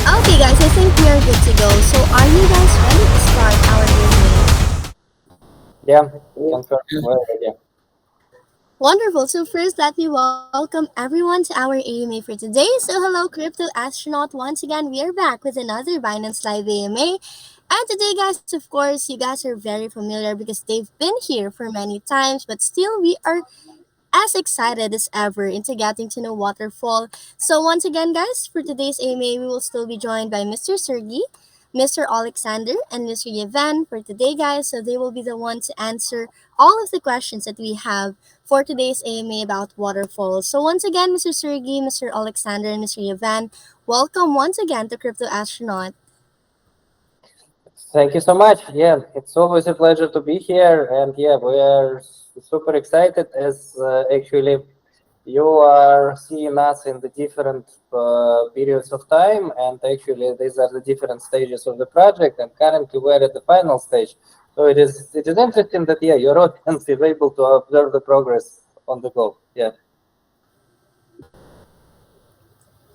Okay, guys, I think we are good to go. So, are you guys ready to start our evening? Yeah, confirm. Well, yeah. Wonderful. So, first, let me welcome everyone to our AMA for today. So, hello, Crypto Astronaut. Once again, we are back with another Binance Live AMA. And today, guys, of course, you guys are very familiar because they've been here for many times, but still, we are as excited as ever into getting to know Waterfall. So once again, guys, for today's AMA, we will still be joined by Mr. Sergi, Mr. Alexander, and Mr. Yvan for today, guys. So they will be the ones to answer all of the questions that we have for today's AMA about Waterfall. So once again, Mr. Sergi, Mr. Alexander, and Mr. Yvan, welcome once again to Crypto Astronaut. Thank you so much. Yeah, it's always a pleasure to be here, and yeah, we are super excited as actually you are seeing us in the different periods of time, and actually these are the different stages of the project, and currently we're at the final stage. So it is interesting that yeah, your audience is able to observe the progress on the go. Yeah.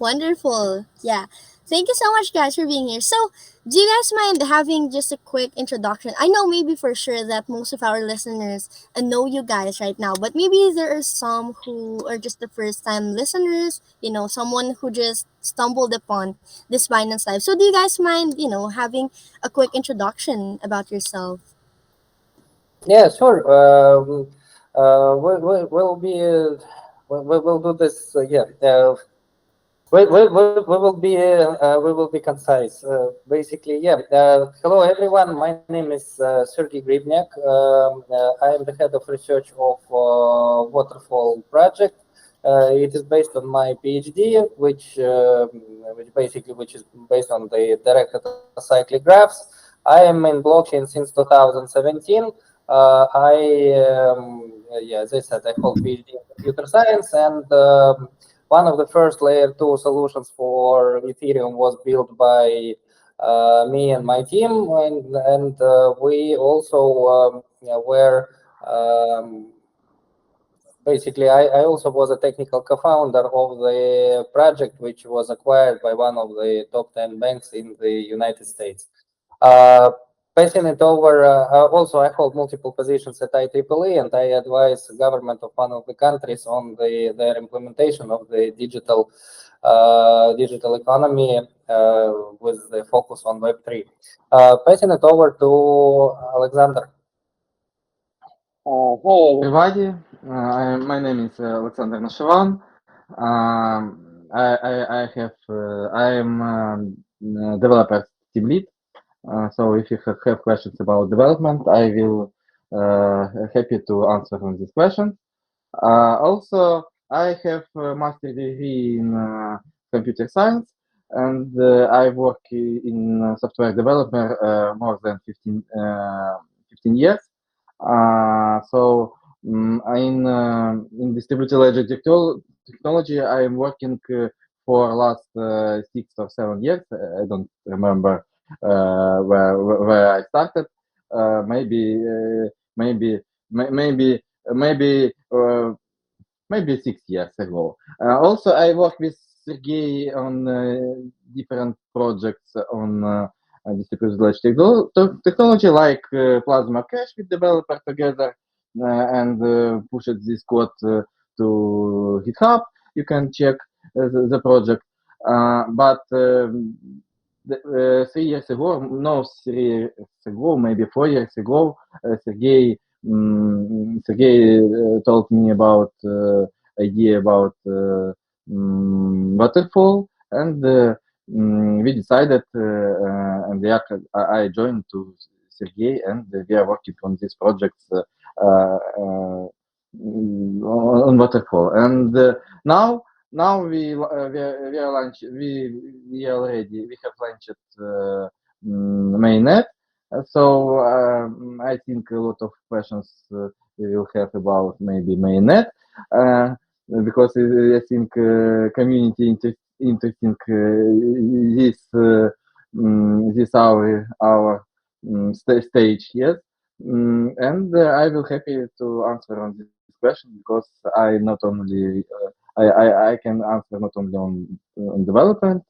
Wonderful. Yeah. Thank you so much, guys, for being here. So, do you guys mind having just a quick introduction? I know maybe for sure that most of our listeners know you guys right now, but maybe there are some who are just the first time listeners, someone who just stumbled upon this Binance Live. So, do you guys mind, having a quick introduction about yourself? Yeah, sure. We'll be we'll do this. Yeah. We will be concise. Basically, yeah. Hello, everyone. My name is Sergey Gribnyak. I am the head of research of Waterfall project. It is based on my PhD, which is based on the directed acyclic graphs. I am in blockchain since 2017. Yeah, as I said, I hold PhD in computer science, and one of the first layer 2 solutions for Ethereum was built by me and my team, and we also were basically I also was a technical co-founder of the project, which was acquired by one of the top 10 banks in the United States. Uh, Passing it over, also I hold multiple positions at IEEE, and I advise the government of one of the countries on their implementation of the digital economy with the focus on Web3. Passing it over to Alexander. Hello, everybody. My name is Alexander Nashavan. I have I am developer team lead. So if you have questions about development, I will happy to answer on these questions. Also, I have a master degree in computer science, and I work in software development more than 15 years. So in distributed ledger technology, I am working for last 6 or 7 years. I don't remember where I started. Maybe maybe maybe maybe 6 years ago. Also, I work with Sergey on different projects on distributed ledger technology, like Plasma Cache. We developed together and pushed this code to GitHub. You can check the project. But 3 years ago, no, 3 years ago, maybe 4 years ago, Sergey told me about idea about waterfall, and we decided, and I joined to Sergey, and we are working on these projects on waterfall. And now we are launch we already we have launched mainnet. So I think a lot of questions we will have about maybe mainnet, uh, because I think community interesting this stage, yes. And I will happy to answer on this question, because I not only I can answer not only on development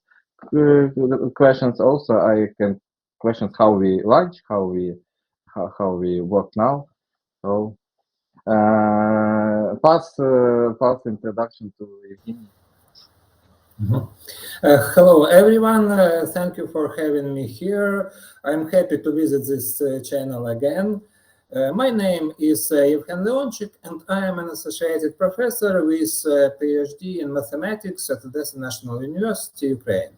questions also. I can questions how we launch, how we work now. So pass introduction to Evgeny. Mhm. Hello, everyone. Thank you for having me here. I'm happy to visit this channel again. My name is Evgen Leonchik, and I am an associated professor with PhD in mathematics at Odessa National University, Ukraine.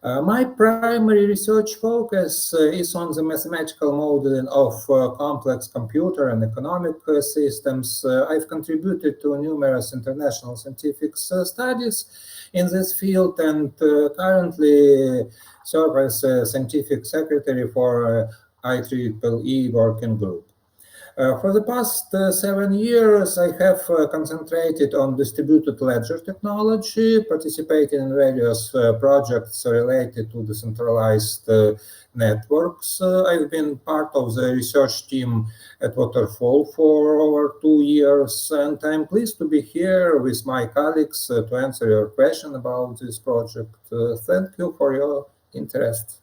My primary research focus is on the mathematical modeling of complex computer and economic systems. I've contributed to numerous international scientific studies in this field and currently serve as a scientific secretary for IEEE working group. For the past 7 years, I have concentrated on distributed ledger technology, participating in various projects related to decentralized networks. I've been part of the research team at Waterfall for over 2 years, and I'm pleased to be here with my colleagues to answer your question about this project. Thank you for your interest.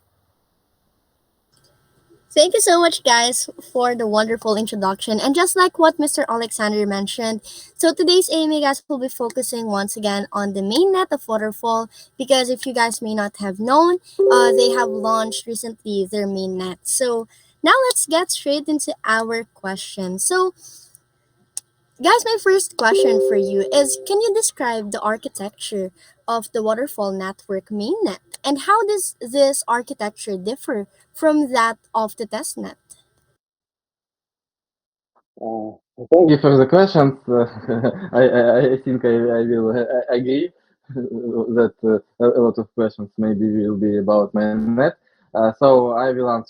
Thank you so much, guys, for the wonderful introduction. And just like what Mr. Alexander mentioned, so today's AMA, guys, will be focusing once again on the mainnet of Waterfall because if you guys may not have known, they have launched recently their mainnet. So now let's get straight into our question. So, guys, my first question for you is can you describe the architecture of the Waterfall Network mainnet? And how does this architecture differ from that of the testnet? Thank you for the questions. I think I will agree that a lot of questions maybe will be about mainnet. So I will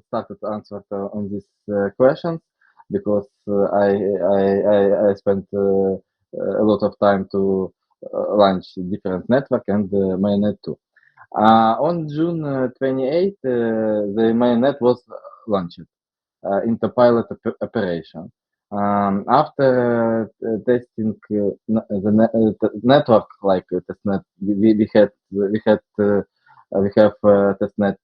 start to answer on these questions because I spent a lot of time to launch different network and mainnet too. On June 28th, the mainnet was launched into pilot operation. After testing network like testnet, we have testnet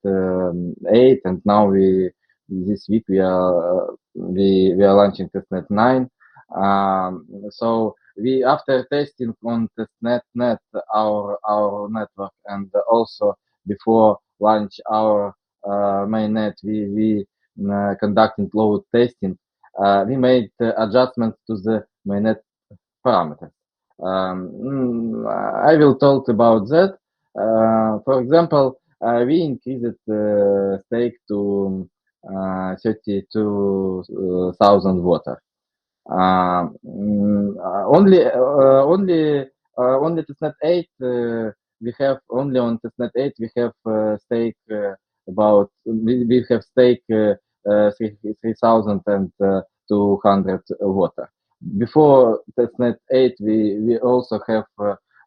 8, and now we this week we are launching testnet 9. So we after testing on testnet our network, and also before launch our mainnet, we conducting load testing, we made adjustments to the mainnet parameters. I will talk about that. For example, we increased stake to 32,000 water. Only testnet 8 we have only on testnet 8 we have stake about we have stake 3,200 water. Before testnet 8 we also have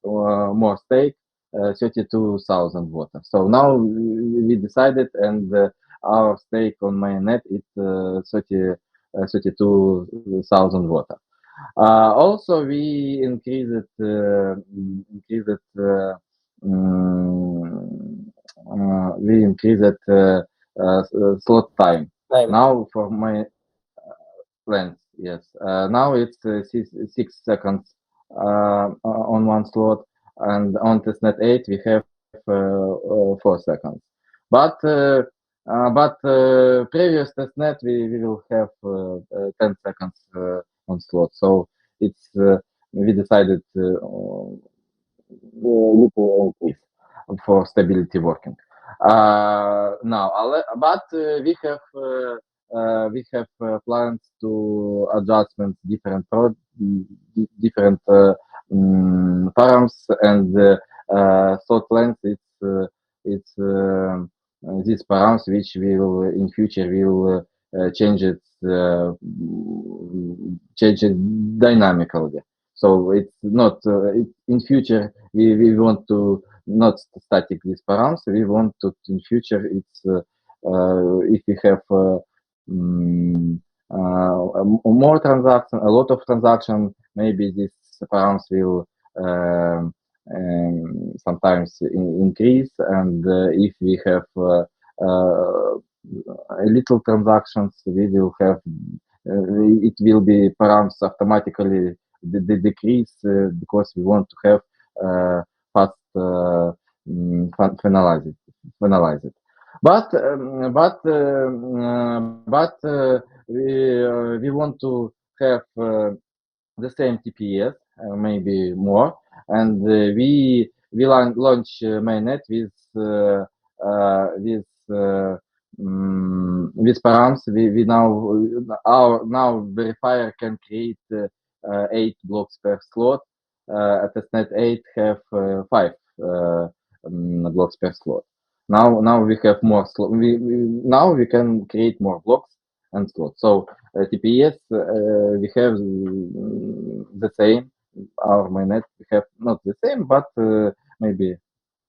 more stake 32,000 water. So now we decided, and our stake on mainnet is 32,000 water. Also, we increased slot time. Now for my length, yes. Now it's 6 seconds on one slot, and on testnet 8 we have 4 seconds. But previous testnet we will have 10 seconds on slot. So it's we decided little increase for stability working. But we have plans to adjustment different params, and slot length it's these params which will in future will change it dynamically. So it's not in future we want to not static these params. We want to in future it's if we have more transaction, a lot of transaction, maybe these params will sometimes increase, and if we have a little transactions, we will have it will be params automatically decrease because we want to have fast finalize it. But we want to have the same TPS, maybe more, and we launch mainnet with with params. We now our now verifier can create 8 blocks per slot. At testnet 8 have 5 blocks per slot. Now we have more slot. Now we can create more blocks and slots. So TPS we have the same. Our mainnet we have not the same, but maybe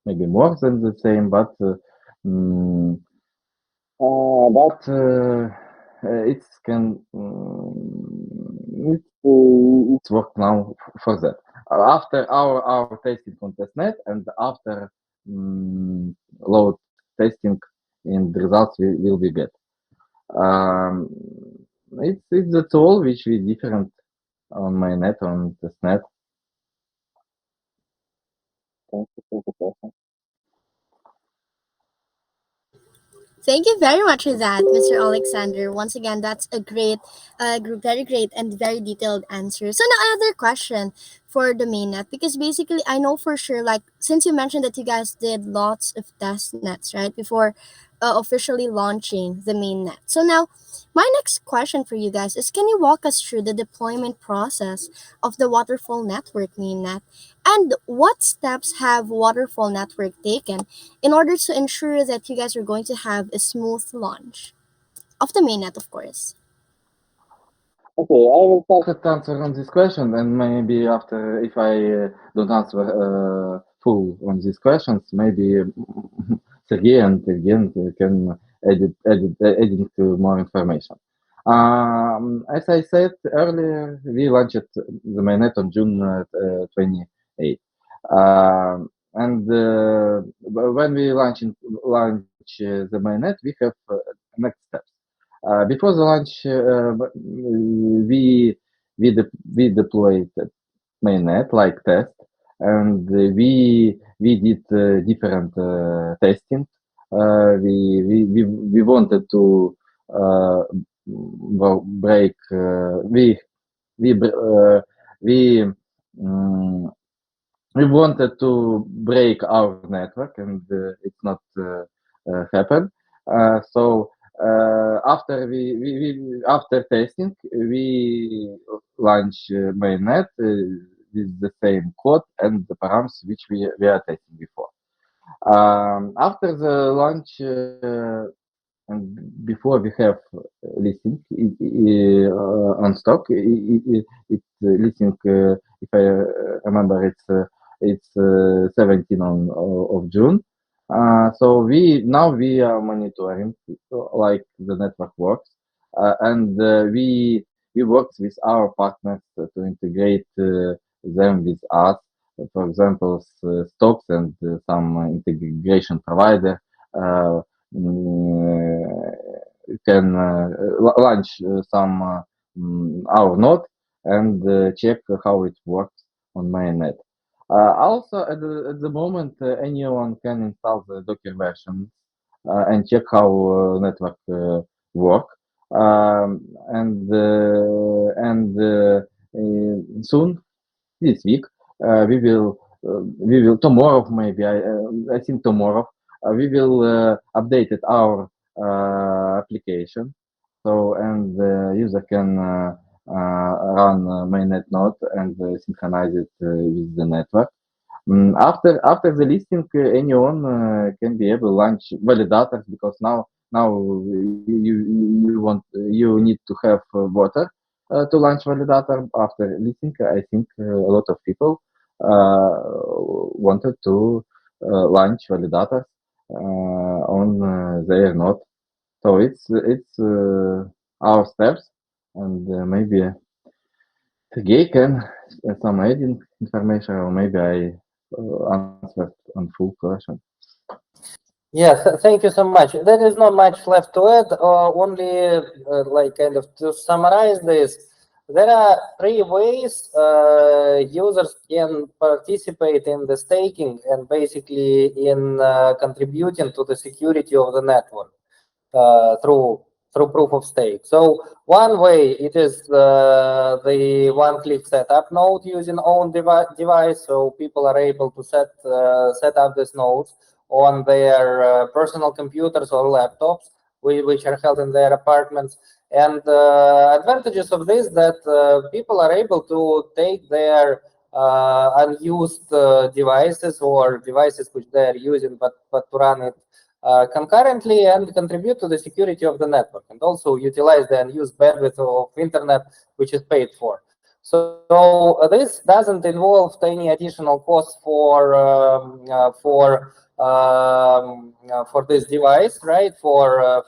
more than the same. But it can it's work now for that. After our testing on testnet and after load testing, in the results will be get. It's the tool which we different on mainnet on testnet. Thank you for the question. Thank you very much for that, Mr. Alexander. Once again, that's a very great and very detailed answer. So now another question for the mainnet, because basically I know for sure, like since you mentioned that you guys did lots of test nets, right, before officially launching the mainnet. So now my next question for you guys is, can you walk us through the deployment process of the Waterfall Network mainnet, and what steps have Waterfall Network taken in order to ensure that you guys are going to have a smooth launch of the mainnet, of course? Okay, I will start to answer on this question, and maybe after, if I don't answer full on these questions, maybe Sergey and Evgen can adding to more information. As I said earlier, we launched the mainnet on June 28th. And when we launch the mainnet, we have next steps. Before the launch, we deployed mainnet like test, and we did different testing. We wanted to break we we we wanted to break our network, and it's not happened. So after testing, we launch mainnet with the same code and the params which we are testing before. After the launch and before we have listing on stock, it's listing. If I remember, it's 17 of June. So we are monitoring like the network works, and we work with our partners to integrate them with us. For example, stocks and some integration provider can launch some our node and check how it works on mainnet. Also, at the moment, anyone can install the Docker version and check how network work. Soon this week we will tomorrow, maybe I think tomorrow we will update our application, so and the user can run mainnet node and synchronize it with the network. After the listing, anyone can be able to launch validators, because now you need to have water to launch validator. After listing, I think a lot of people wanted to launch validators on their node. So it's our steps, and maybe Sergey can some adding information, or maybe I answered on full question. Yes, thank you so much. There is not much left to add, only like kind of to summarize this. There are three ways users can participate in the staking and basically in contributing to the security of the network through proof of stake. So one way it is the one-click setup node using own device, so people are able to set up these nodes on their personal computers or laptops, which are held in their apartments. And advantages of this that people are able to take their unused devices or devices which they are using, but to run it concurrently and contribute to the security of the network, and also utilize the unused bandwidth of internet, which is paid for. So this doesn't involve any additional costs for this device, right? For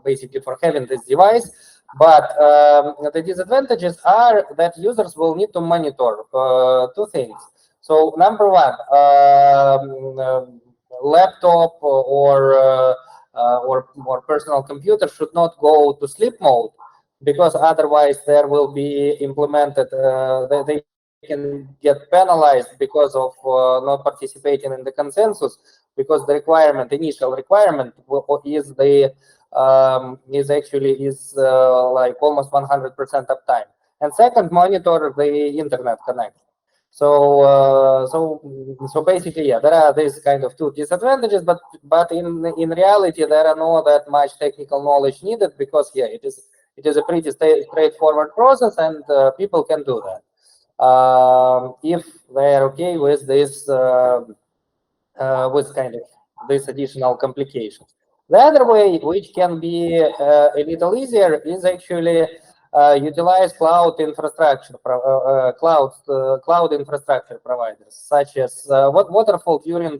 basically for having this device. But the disadvantages are that users will need to monitor two things. So number one, laptop or personal computer should not go to sleep mode, because otherwise there will be implemented, they can get penalized because of not participating in the consensus, because the initial requirement is like almost 100% uptime. And second, monitor the internet connection. So basically, yeah, there are these kind of two disadvantages, but in reality there are not that much technical knowledge needed, because yeah, it is a pretty straightforward process, and people can do that if they are okay with this with kind of these additional complications. The other way, which can be a little easier, is actually utilize cloud infrastructure, cloud infrastructure providers, such as Waterfall. During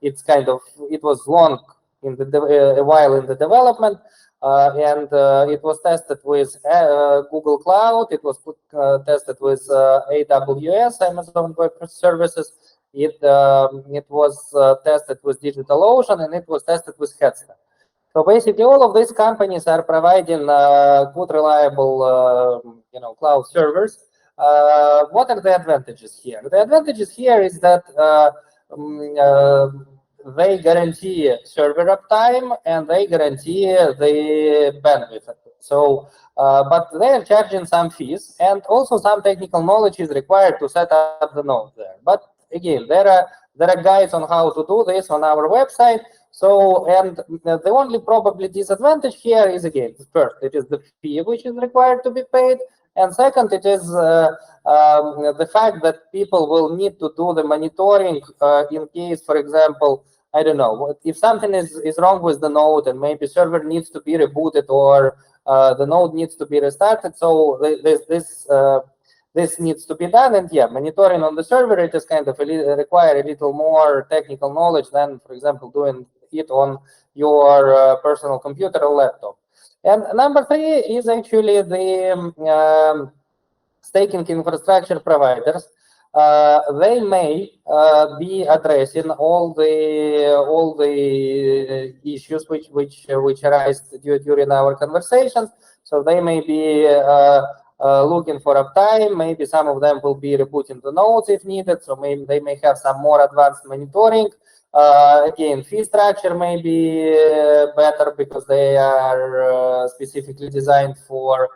it was long a while in the development, and it was tested with Google Cloud. It was tested with AWS, Amazon Web Services. It was tested with DigitalOcean, and it was tested with Headstack. So basically, all of these companies are providing good, reliable, cloud servers. What are the advantages here? The advantages here is that they guarantee server uptime and they guarantee the bandwidth. So, but they are charging some fees, and also some technical knowledge is required to set up the node there. But again, there are guides on how to do this on our website. So, and the only probably disadvantage here is, again, first, it is the fee which is required to be paid. And second, it is the fact that people will need to do the monitoring in case, for example, I don't know, if something is wrong with the node and maybe server needs to be rebooted or the node needs to be restarted. So this needs to be done, and yeah, monitoring on the server, it is kind of require a little more technical knowledge than, for example, doing it on your personal computer or laptop. And number three is actually the staking infrastructure providers. They may be addressing all the issues which arise during our conversations. So they may be looking for uptime. Maybe some of them will be rebooting the nodes if needed. So maybe they may have some more advanced monitoring. Again, fee structure may be better because they are specifically designed for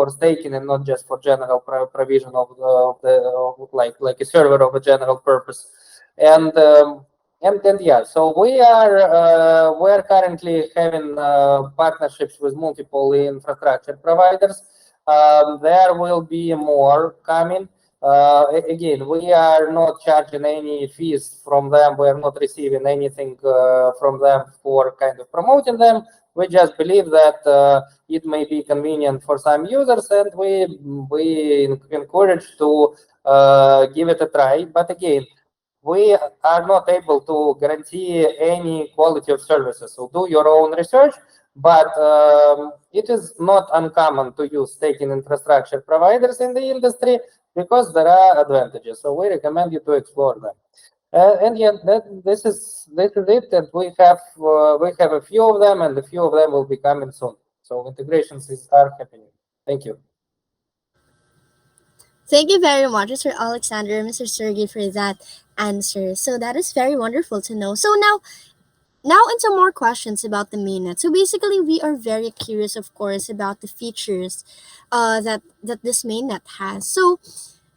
staking and not just for general provision of like a server of a general purpose. And yeah, so we are currently having partnerships with multiple infrastructure providers. There will be more coming. Again, we are not charging any fees from them. We are not receiving anything from them for kind of promoting them. We just believe that it may be convenient for some users, and we encourage to give it a try. But again, we are not able to guarantee any quality of services. So do your own research. But it is not uncommon to use staking infrastructure providers in the industry. because there are advantages. So we recommend you to explore them. And yeah, this is it. And we have a few of them, and a few of them will be coming soon. So integrations are happening. Thank you. Thank you very much, Mr. Alexander and Mr. Sergey, for that answer. So that is very wonderful to know. So now into more questions about the mainnet. So basically, we are very curious, of course, about the features that this mainnet has. So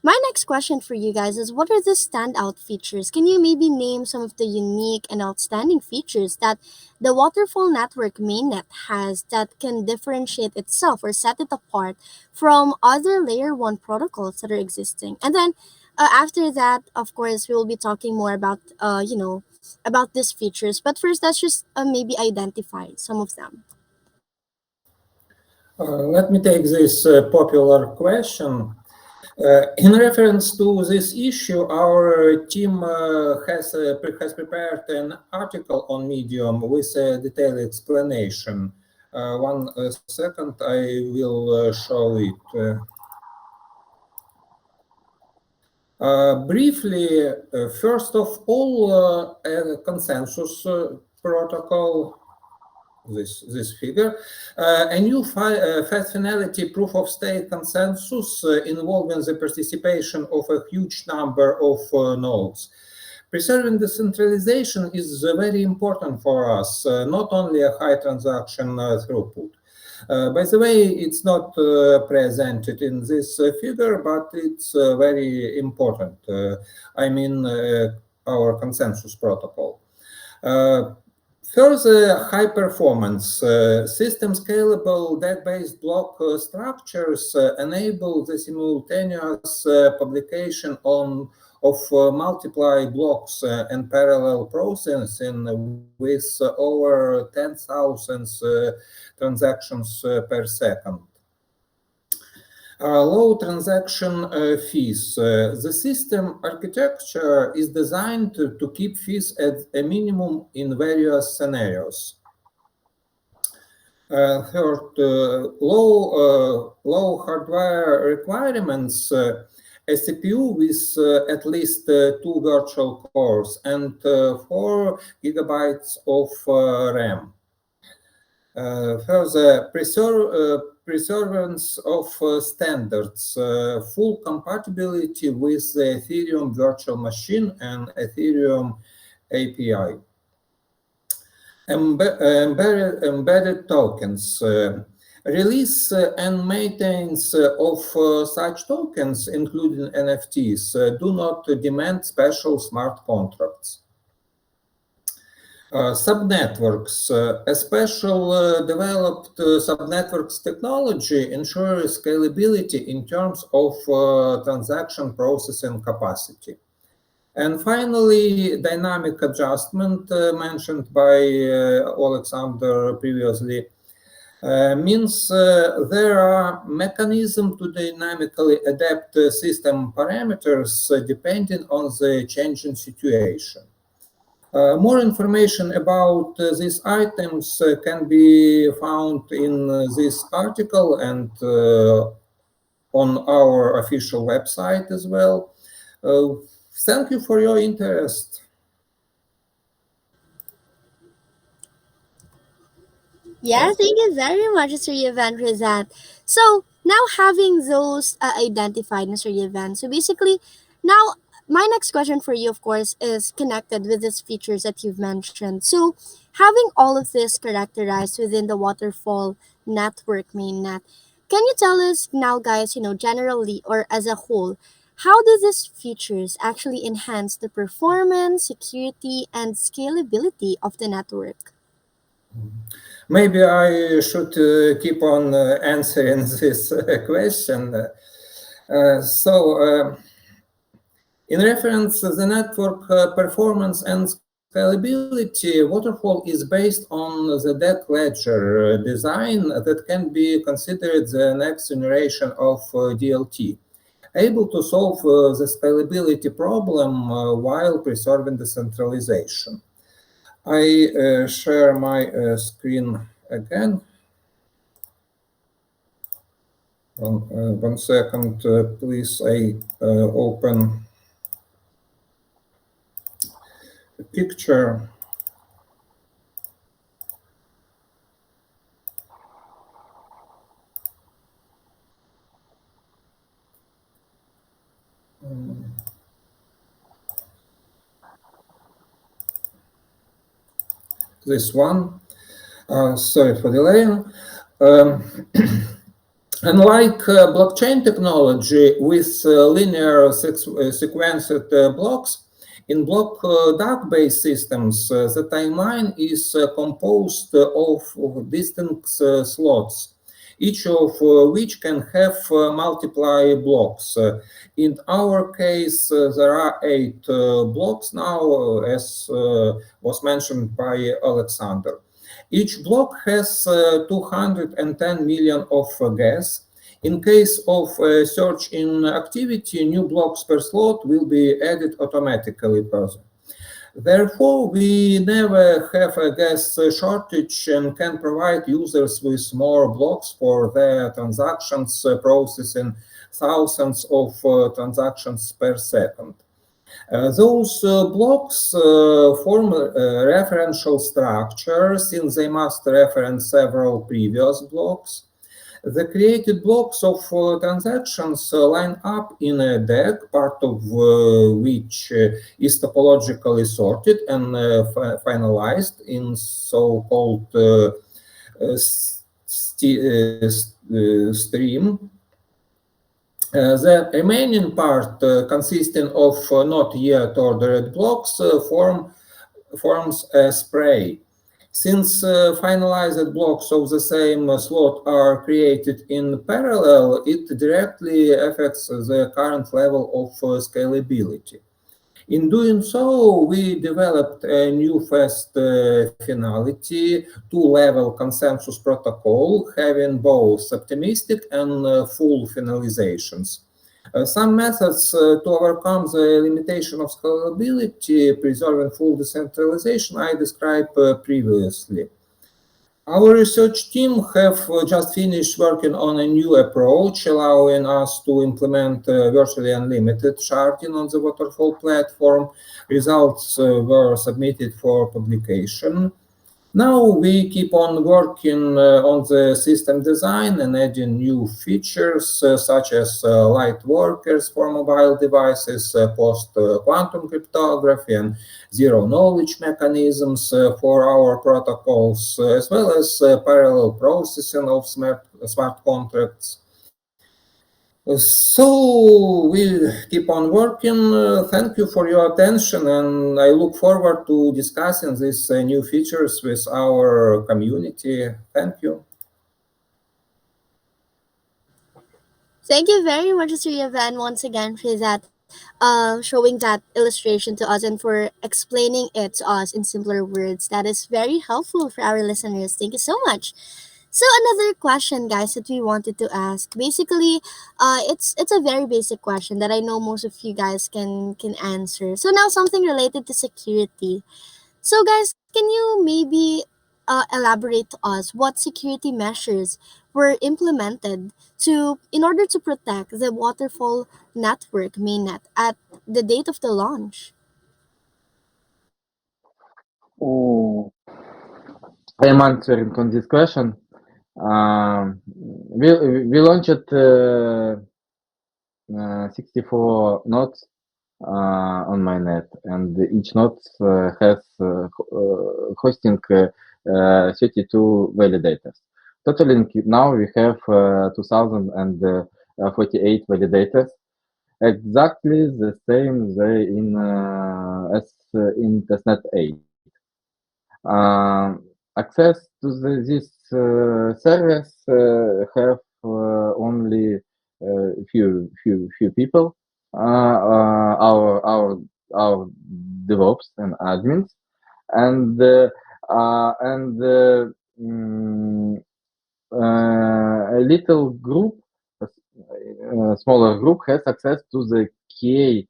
my next question for you guys is, what are the standout features? Can you maybe name some of the unique and outstanding features that the Waterfall Network mainnet has that can differentiate itself or set it apart from other layer 1 protocols that are existing? And then after that, of course, we will be talking more about about these features. But first, let's just maybe identify some of them. Let me take this popular question. In reference to this issue, our team has prepared an article on Medium with a detailed explanation. One second, I will show it. Briefly, first of all, a consensus protocol, this figure, a new fast finality proof of stake consensus involving the participation of a huge number of nodes. Preserving decentralization is very important for us, not only a high transaction throughput. By the way, it's not presented in this figure, but it's very important. I mean, our consensus protocol. Further, high performance. System scalable DAG-based block structures enable the simultaneous publication of multiply blocks and parallel processing with over 10,000 transactions per second. Low transaction fees. The system architecture is designed to keep fees at a minimum in various scenarios. Third, low hardware requirements. A CPU with at least 2 virtual cores and 4 gigabytes of RAM. Further, preservance of standards, full compatibility with the Ethereum virtual machine and Ethereum API. Embedded tokens. Release and maintenance of such tokens, including NFTs, do not demand special smart contracts. Subnetworks. A special developed subnetworks technology ensures scalability in terms of transaction processing capacity. And finally, dynamic adjustment mentioned by Alexander previously means there are mechanisms to dynamically adapt system parameters depending on the changing situation. More information about these items can be found in this article and on our official website as well. Thank you for your interest. Yeah, thank you very much, Mr. Yvan, for that. So now having those identified, Mr. Yvan, so basically now my next question for you, of course, is connected with these features that you've mentioned. So having all of this characterized within the Waterfall Network mainnet, can you tell us now, guys, generally or as a whole, how do these features actually enhance the performance, security, and scalability of the network? Maybe I should keep on answering this question. In reference to the network performance and scalability, Waterfall is based on the DAG ledger design that can be considered the next generation of DLT, able to solve the scalability problem while preserving decentralization. I share my screen again. One second, please. I open a picture. This one. Sorry for delaying. Unlike blockchain technology with linear sequenced blocks, in block database systems, the timeline is composed of distinct slots, each of which can have multiple blocks. In our case, there are 8 blocks now, as was mentioned by Alexander. Each block has 210 million of gas. In case of search in activity, new blocks per slot will be added automatically further. Therefore, we never have a gas shortage and can provide users with more blocks for their transactions, processing thousands of transactions per second. Those blocks form a referential structure since they must reference several previous blocks. The created blocks of transactions line up in a deck, part of which is topologically sorted and finalized in so-called stream. The remaining part, consisting of not yet ordered blocks, forms a spray. Since finalized blocks of the same slot are created in parallel, it directly affects the current level of scalability. In doing so, we developed a new fast finality two-level consensus protocol having both optimistic and full finalizations. Some methods to overcome the limitation of scalability, preserving full decentralization, I described previously. Our research team have just finished working on a new approach, allowing us to implement virtually unlimited sharding on the Waterfall platform. Results were submitted for publication. Now we keep on working on the system design and adding new features such as light workers for mobile devices, post-quantum cryptography, and zero-knowledge mechanisms for our protocols, as well as parallel processing of smart contracts. So we keep on working. Thank you for your attention, and I look forward to discussing these new features with our community. Thank you. Thank you very much, Sir Van, once again for that, showing that illustration to us and for explaining it to us in simpler words. That is very helpful for our listeners. Thank you so much. So another question, guys, that we wanted to ask. Basically, it's a very basic question that I know most of you guys can answer. So now something related to security. So guys, can you maybe elaborate to us what security measures were implemented to in order to protect the Waterfall network mainnet at the date of the launch? Oh, I am answering on this question. We launched 64 nodes on mainnet, and each node has hosting 32 validators. Totaling now we have 2048 validators, exactly the same they in as in testnet 8. Access to this service have only few people, our DevOps and admins, and mm, a little group, a smaller group has access to the key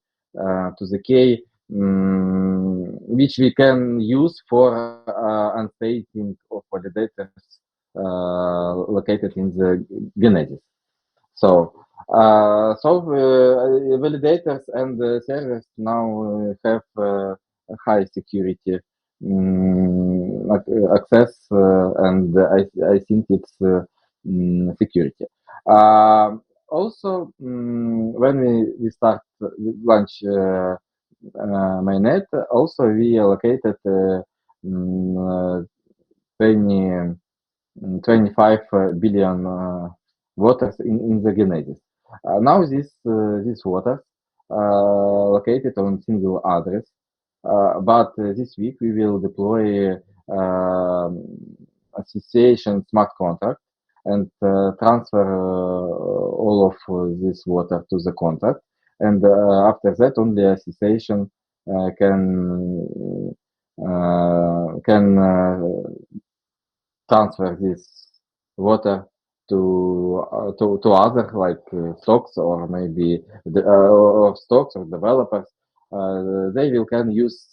which we can use for unstating of validators located in the Genesis. So, validators and servers now have a high security access, and I think it's security. Also, when we start launch mainnet, also we allocated 20, 25 billion waters in the Genesis. Now these waters located on single address, but this week we will deploy association smart contract and transfer all of this water to the contract, and after that only association can transfer this water to other like stocks or maybe or stocks or developers. They will can use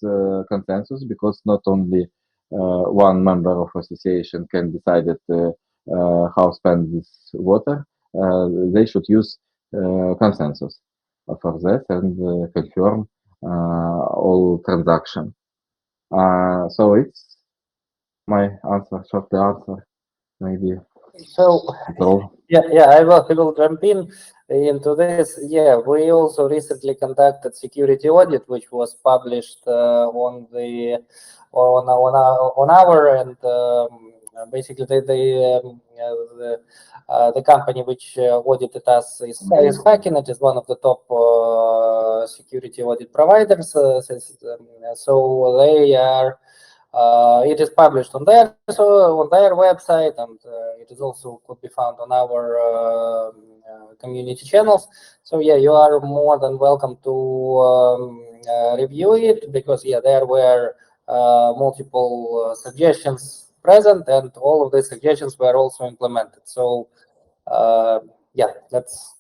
consensus because not only one member of association can decide how spend this water. They should use consensus for that and confirm all transaction. So it's my answer, short answer, maybe. So So yeah, I will jump in into this. Yeah, we also recently conducted security audit, which was published on our and basically the company which audited us is Hacking. It is one of the top security audit providers. So they are. It is published on their website, and it is also could be found on our community channels. So yeah, you are more than welcome to review it, because yeah, there were multiple suggestions present, and all of the suggestions were also implemented. So yeah, that's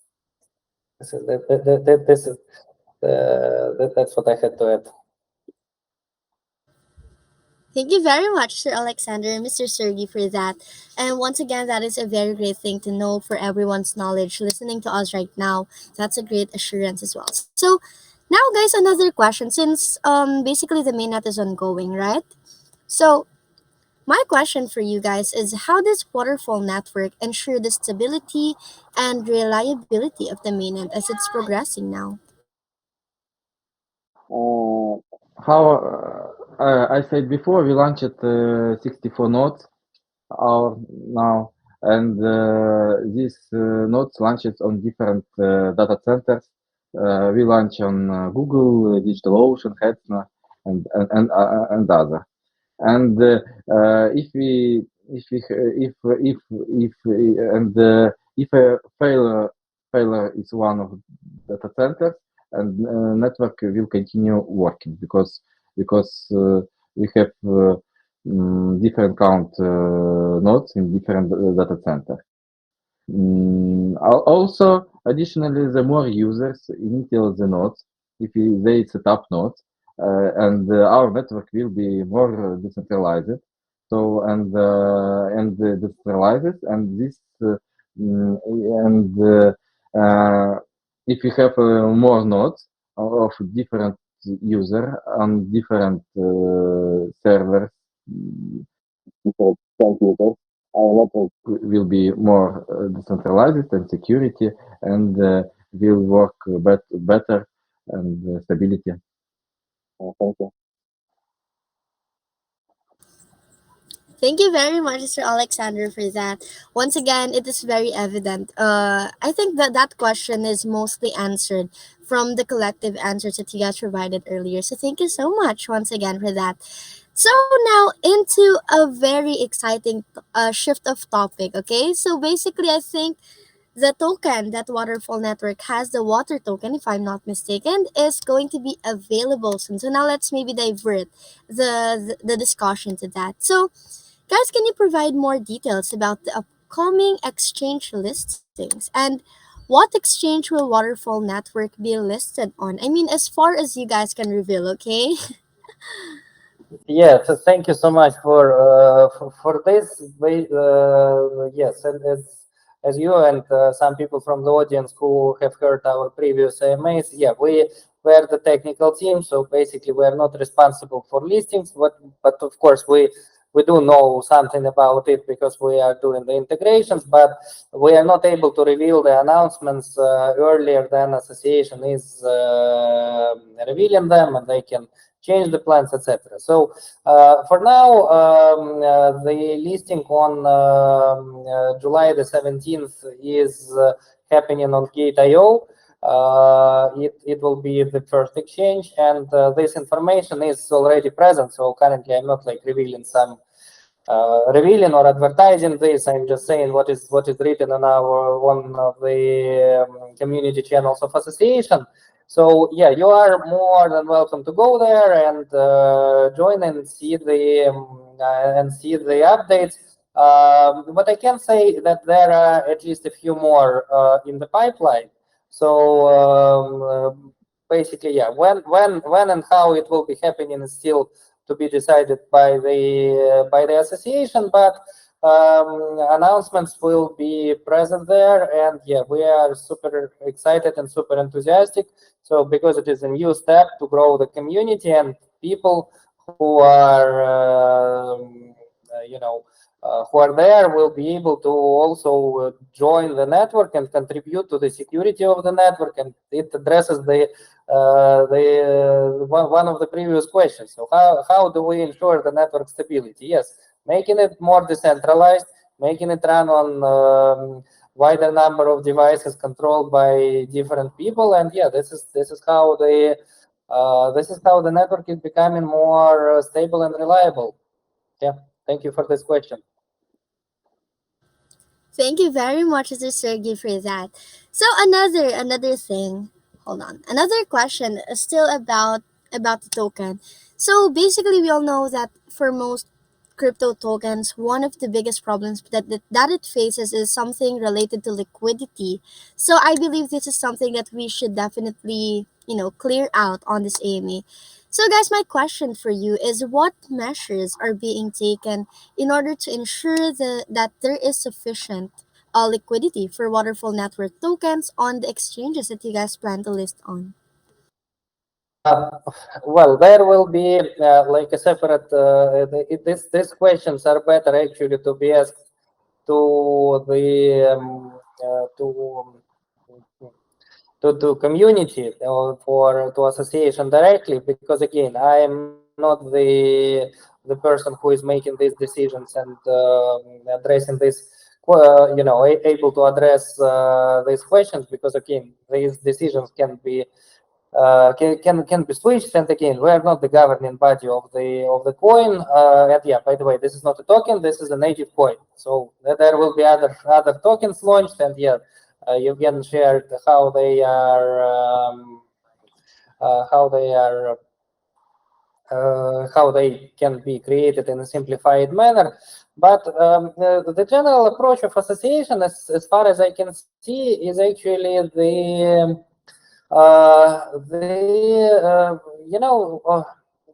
what I had to add. Thank you very much, Sir Alexander and Mr. Sergey, for that. And once again, that is a very great thing to know for everyone's knowledge listening to us right now. That's a great assurance as well. So, now, guys, another question. Since basically the mainnet is ongoing, right? So, my question for you guys is, how does Waterfall Network ensure the stability and reliability of the mainnet as it's progressing now? how I said before, we launched 64 nodes now, and these nodes launched on different data centers. We launch on Google, DigitalOcean, Hetzner, and other. And if a failure is one of data centers, and network will continue working because we have different count nodes in different data center. Also, additionally, the more users initial the nodes, if they set up nodes, and our network will be more decentralized. So and decentralized, and this and if you have more nodes of different user on different servers, different computers, our network will be more decentralized and security, and will work better and stability. Thank you. Thank you very much, Sir Alexander, for that. Once again, it is very evident. I think that that question is mostly answered from the collective answers that you guys provided earlier. So thank you so much once again for that. So now into a very exciting shift of topic. Okay, so basically, I think the token that Waterfall Network has, the water token, if I'm not mistaken, is going to be available soon. So now let's maybe divert the discussion to that. So guys, can you provide more details about the upcoming exchange listings and what exchange will Waterfall Network be listed on? I mean, as far as you guys can reveal, okay? Yeah, so thank you so much for this. Yes, and as as you and some people from the audience who have heard our previous AMAs, yeah, we're the technical team, so basically we're not responsible for listings, but of course we do know something about it because we are doing the integrations, but we are not able to reveal the announcements earlier than association is revealing them, and they can change the plans, etc. So for now, the listing on July the 17th is happening on Gate.io. It will be the first exchange, and this information is already present. So currently, I'm not like revealing revealing or advertising this. I'm just saying what is written on our one of the community channels of association. So yeah, you are more than welcome to go there and join and see the updates. But I can say that there are at least a few more in the pipeline. So basically, yeah, when and how it will be happening is still to be decided by the association, but announcements will be present there, and yeah, we are super excited and super enthusiastic. So because it is a new step to grow the community, and people who are who are there will be able to also join the network and contribute to the security of the network, and it addresses one of the previous questions. So how do we ensure the network stability? Yes, making it more decentralized, making it run on wider number of devices controlled by different people, and yeah, this is how the network is becoming more stable and reliable. Yeah, thank you for this question. Thank you very much, Mr. Sergey, for that. So another thing. Hold on. Another question is still about the token. So basically, we all know that for most crypto tokens, one of the biggest problems that it faces is something related to liquidity. So I believe this is something that we should definitely clear out on this AMA. So guys, my question for you is, what measures are being taken in order to ensure that there is sufficient liquidity for Waterfall Network tokens on the exchanges that you guys plan to list on? Well, there will be like a separate. These questions are better actually to be asked to the to community or to association directly, because again, I am not the person who is making these decisions and addressing this able to address these questions, because again, these decisions can be switched, and again, we are not the governing body of the coin. And yeah, by the way, this is not a token, this is a native coin, so there will be other tokens launched, and yeah, Evgen shared how they are how they can be created in a simplified manner. But the general approach of association, as far as I can see, is actually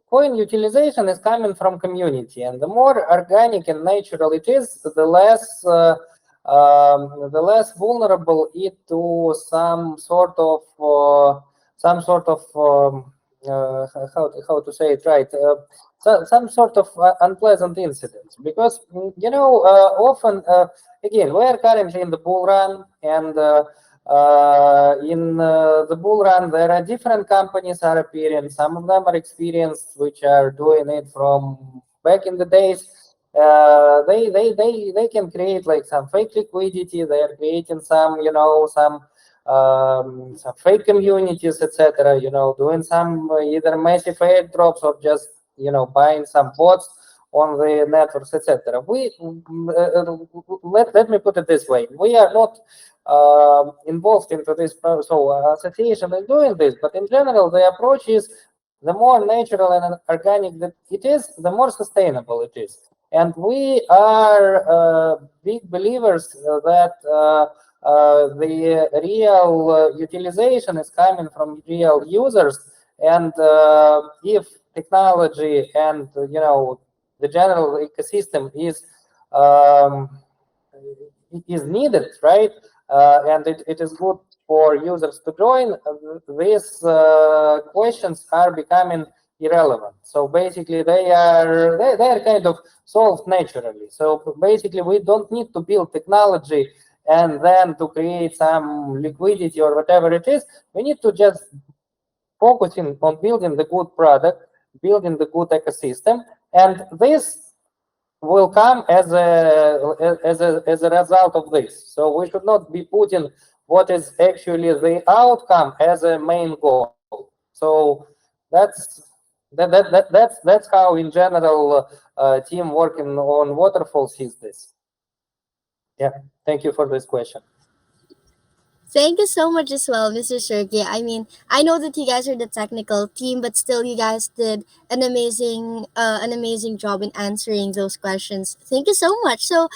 coin utilization is coming from community, and the more organic and natural it is, the less vulnerable it to some sort of how to say it right, some sort of unpleasant incidents, because often again, we are currently in the bull run, and in the bull run, there are different companies are appearing. Some of them are experienced, which are doing it from back in the days. They can create like some fake liquidity. They are creating some fake communities, etc. Doing some either massive airdrops or just buying some bots on the networks, etc. Let me put it this way: we are not involved into this, so association is doing this, but in general, the approach is the more natural and organic that it is, the more sustainable it is. And we are big believers that the real utilization is coming from real users, and if technology and the general ecosystem is is needed, right? And it is good for users to join. These questions are becoming irrelevant. So basically, they are kind of solved naturally. So basically, we don't need to build technology and then to create some liquidity or whatever it is. We need to just focusing on building the good product, building the good ecosystem, and this will come as a result of this. So we should not be putting what is actually the outcome as a main goal. So that's that's how in general team working on waterfall sees this. Yeah, thank you for this question. Thank you so much as well, Mr. Sergey. I mean, I know that you guys are the technical team, but still, you guys did an amazing job in answering those questions. Thank you so much. So,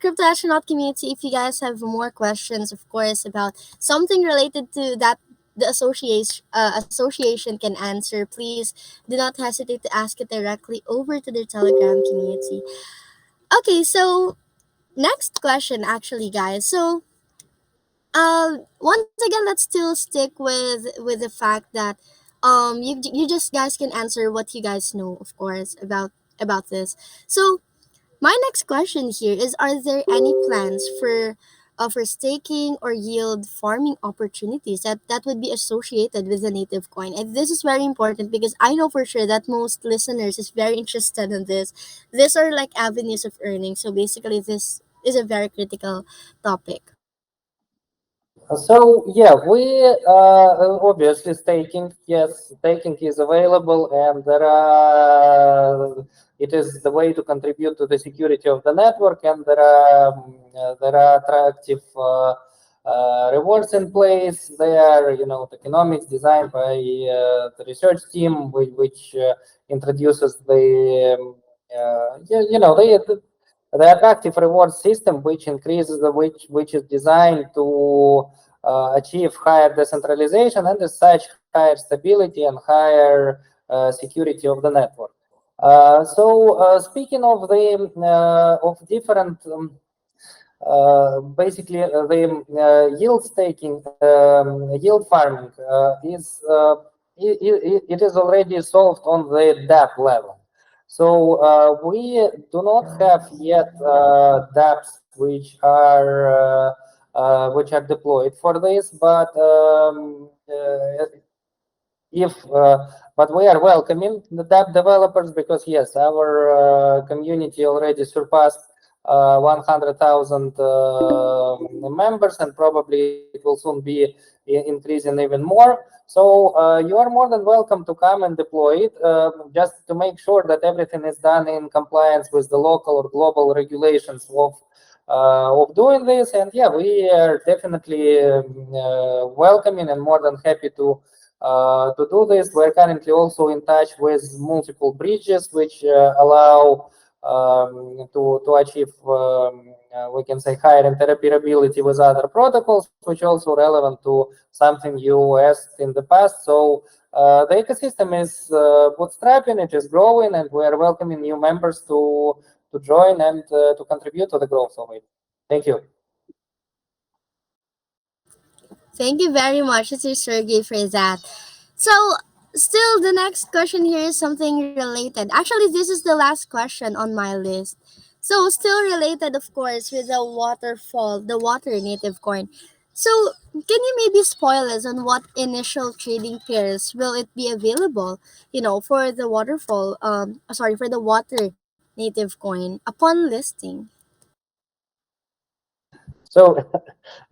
Crypto Astronaut community, if you guys have more questions, of course, about something related to that the association can answer, please do not hesitate to ask it directly over to their Telegram community. Okay, so next question, actually, guys. So once again, let's still stick with the fact that you just guys can answer what you guys know, of course, about this. So my next question here is: are there any plans for staking or yield farming opportunities that would be associated with the native coin? And this is very important because I know for sure that most listeners is very interested in this. These are like avenues of earning. So basically, this is a very critical topic. So yeah, we obviously staking. Yes, staking is available, and it is the way to contribute to the security of the network, and there are attractive rewards in place. There, tokenomics designed by the research team, which introduces the attractive reward system, which increases which is designed to achieve higher decentralization and as such higher stability and higher security of the network. Speaking of the of different basically the yield staking, yield farming it is already solved on the dApp level. So we do not have yet dApps which are deployed for this, but if but we are welcoming the dApp developers because yes, our community already surpassed 100,000 members, and probably it will soon be increasing even more. So you are more than welcome to come and deploy it, just to make sure that everything is done in compliance with the local or global regulations of doing this. And yeah, we are definitely welcoming and more than happy to do this. We're currently also in touch with multiple bridges which allow to achieve, we can say, higher interoperability with other protocols, which also relevant to something you asked in the past. So the ecosystem is bootstrapping, it is growing, and we are welcoming new members to join and to contribute to the growth of it. Thank you. Thank you very much, Mr. Sergey, for that. So, still, the next question here is something related. Actually, this is the last question on my list. So, still related, of course, with the waterfall, the water native coin. So, can you maybe spoil us on what initial trading pairs will it be available, for the for the water native coin upon listing? So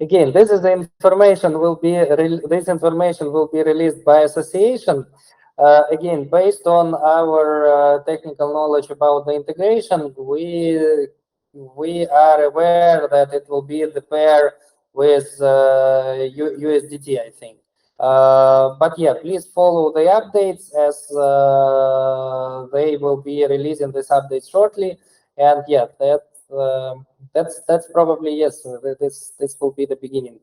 again, this information will be released by association. Again, based on our technical knowledge about the integration, we are aware that it will be the pair with USDT, I think. But yeah, please follow the updates as they will be releasing this update shortly. And yeah, that's probably yes. This will be the beginning.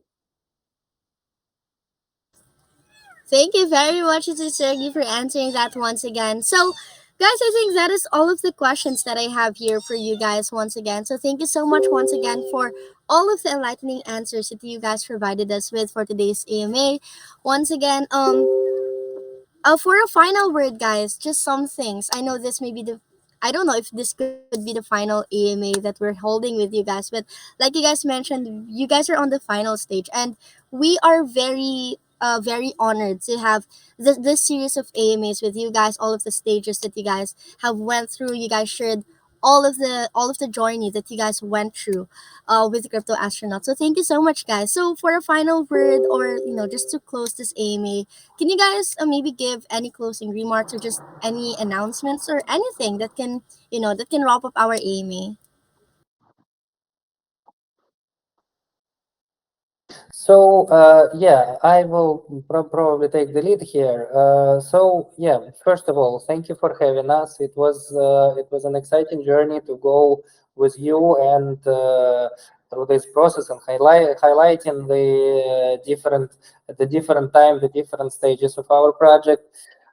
Thank you very much, Mr. Sergey, for answering that once again. So, Guys, I think that is all of the questions that I have here for you guys once again. So thank you so much once again for all of the enlightening answers that you guys provided us with for today's AMA. Once again, for a final word, guys, just some things. I know this may be the I don't know if this could be the final AMA that we're holding with you guys, but like you guys mentioned, you guys are on the final stage, and we are very honored to have this series of AMAs with you guys. All of the stages that you guys have went through, you guys shared all of the journey that you guys went through with the crypto astronaut. So thank you so much, guys. So for a final word, or just to close this AMA, can you guys maybe give any closing remarks or just any announcements or anything that can wrap up our AMA? So yeah, I will probably take the lead here. So yeah, first of all, thank you for having us. It was an exciting journey to go with you and through this process and highlighting the different stages of our project.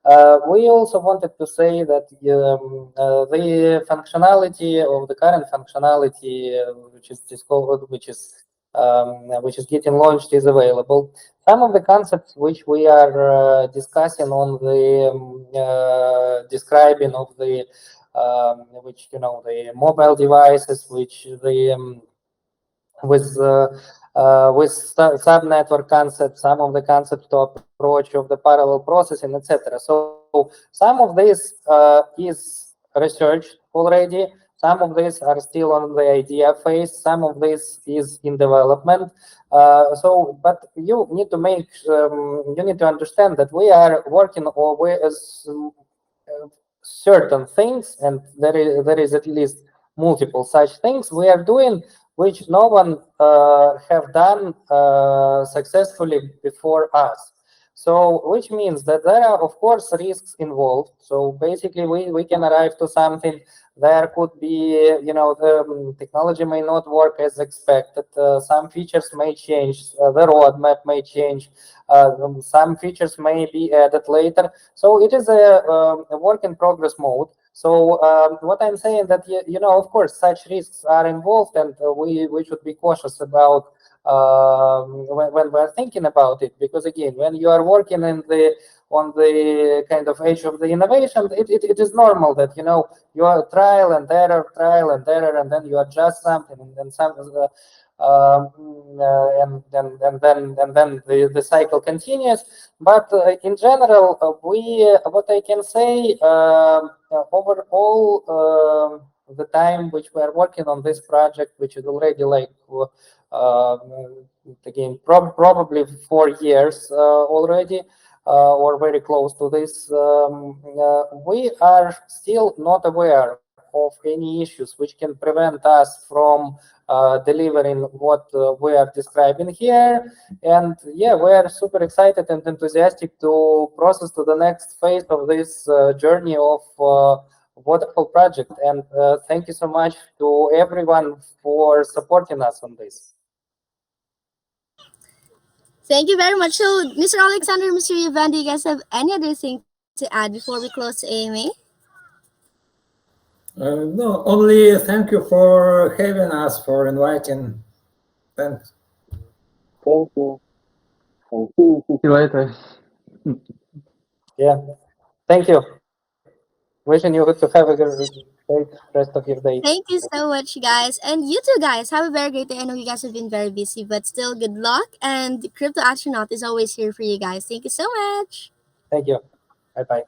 We also wanted to say that the functionality of the current functionality, which is getting launched, is available. Some of the concepts which we are discussing on the describing of the the mobile devices, which the with sub network concepts, some of the concepts to approach of the parallel processing, etc. So some of this is researched already. Some of these are still on the idea phase. Some of this is in development. But you need to understand that we are working with certain things, and there is at least multiple such things we are doing, which no one have done successfully before us. So, which means that there are, of course, risks involved. So basically, we can arrive to something. There could be, the technology may not work as expected. Some features may change. The roadmap may change. Some features may be added later. So it is a work in progress mode. So what I'm saying that of course, such risks are involved, and we should be cautious about when we're thinking about it, because again, when you are working on the kind of edge of the innovation, it is normal that you are trial and error, and then you adjust something, and then and then the cycle continues. But in general, what I can say, overall, the time which we are working on this project, which is already like again probably 4 years already, or very close to this, we are still not aware of any issues which can prevent us from delivering what we are describing here. And yeah, we are super excited and enthusiastic to process to the next phase of this journey of wonderful project. And thank you so much to everyone for supporting us on this. Thank you very much. So, Mr. Alexander, Mr. Yvan, do you guys have any other thing to add before we close the AMA? No, only thank you for having us, for inviting. Thanks. Thank you. See you later. Yeah, thank you. Wishing you to have a great rest of your day. Thank you so much, guys. And you too, guys. Have a very great day. I know you guys have been very busy, but still good luck. And Crypto Astronaut is always here for you guys. Thank you so much. Thank you. Bye bye.